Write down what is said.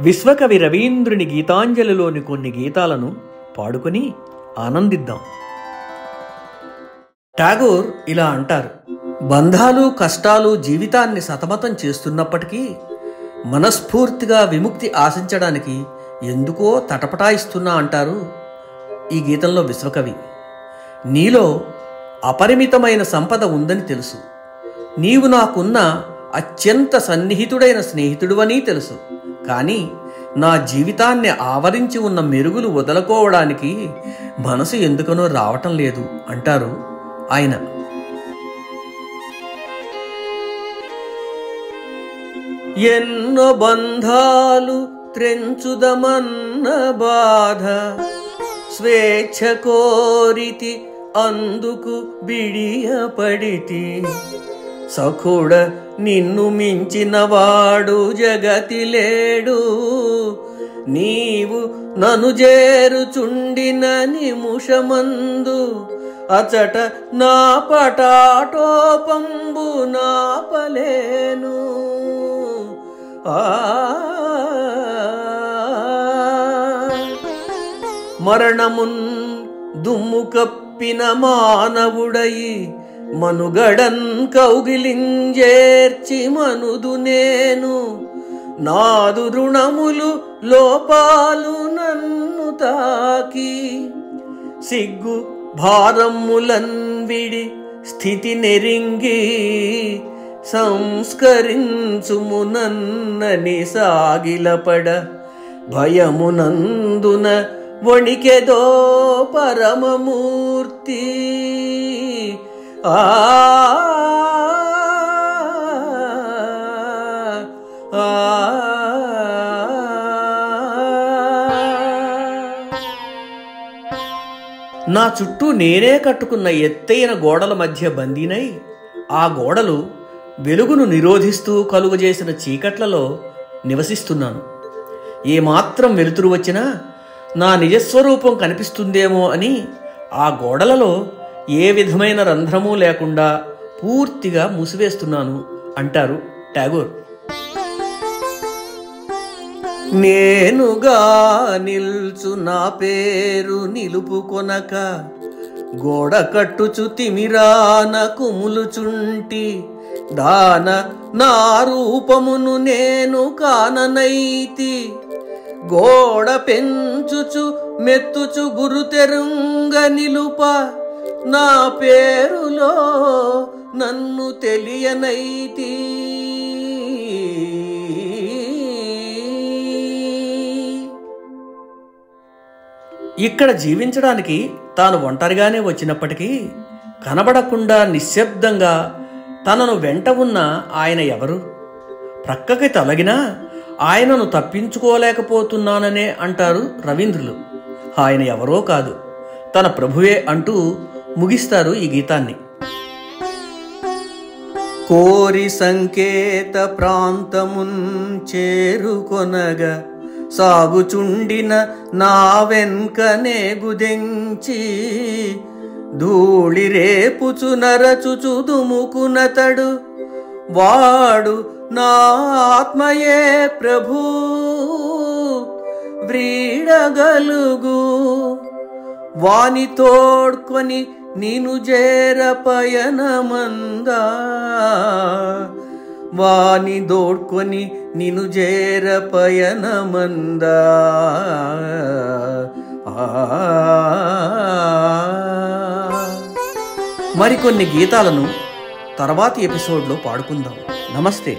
విశ్వకవి రవీంద్రుని గీతాంజలిలోని కొన్ని గీతాలను పాడుకొని ఆనందిద్దాం. టాగోర్ ఇలా అంటారు: బంధాలు కష్టాలు జీవితాన్ని సతమతం చేస్తున్నప్పటికీ మనస్ఫూర్తిగా విముక్తి ఆశించడానికి ఎందుకో తటపటాయిస్తున్నా అంటారు ఈ గీతంలో విశ్వకవి. నీలో అపరిమితమైన సంపద ఉందని తెలుసు, నీవు నాకున్న అత్యంత సన్నిహితుడైన స్నేహితుడువని తెలుసు, కానీ నా జీవితాన్ని ఆవరించి ఉన్న మెరుగులు వదులుకోవడానికి మనసు ఎందుకనో రావటం లేదు అంటారు ఆయన. ఎన్నో బంధాలు త్రెంచుదమన్న బాధ, స్వేచ్ఛ కోరితి అందుకు బిడియపడితి, సఖుడ నిన్ను మించిన వాడు జగతి లేడు, నీవు నను చేరుచుండిన నిముషమందు అచట నా పటాటోపంబు నాపలేను. మరణమున్ దుమ్ము కప్పిన మానవుడయి మనుగడన్ కౌగిలింజేర్చి మనుదు నేను, నాదు రుణములు లోపాలు నన్ను తాకి, సిగ్గు భారములన్ విడి స్థితి నెరింగి, సంస్కరించుము నన్నని సాగిలపడ, భయమునందున వణికెదో పరమమూర్తి. నా చుట్టూ నేనే కట్టుకున్న ఎత్తైన గోడల మధ్య బందీనై, ఆ గోడలు వెలుగును నిరోధిస్తూ కలుగజేసిన చీకట్లలో నివసిస్తున్నాను. ఏమాత్రం వెలుతురు వచ్చినా నా నిజస్వరూపం కనిపిస్తుందేమో అని ఆ గోడలలో ఏ విధమైన రంధ్రమూ లేకుండా పూర్తిగా మూసివేస్తున్నాను అంటారు టాగోర్. నేనుగా నిల్చు నా పేరు నిలుపుకొనక, గోడ కట్టుచు తిమిరాన కుములుచుంటి, దాన నా రూపమును నేను కాననైతి, గోడ పెంచుచు మెత్తుచు గురుతెరుంగ నిలుప, నా పేరులో నన్ను తెలియనైతి. ఇక్కడ జీవించడానికి తాను ఒంటరిగానే వచ్చినప్పటికీ కనబడకుండా నిశ్శబ్దంగా తనను వెంట ఉన్న ఆయన ఎవరు? ప్రక్కకి తొలగినా ఆయనను తప్పించుకోలేకపోతున్నాననే అంటారు రవీంద్రులు. ఆయన ఎవరో కాదు, తన ప్రభువే అంటూ ముగిస్తారు ఈ గీతాన్ని. కోరి సంకేత ప్రాంతమున్ చేరుకొనగా, సాగుచుండిన నా వెన్కనే గుదెంచి, ధూళి రేపుచు నరచుచు దుముకునతడు, వాడు నా ఆత్మయే ప్రభూ వ్రీడగలుగు, వాని తోడ్కొని నిను చేర పయనమందా, వాని దోడ్కొని నిను చేర పయనమందా. మరికొన్ని గీతాలను తర్వాతి ఎపిసోడ్లో పాడుకుందాం. నమస్తే.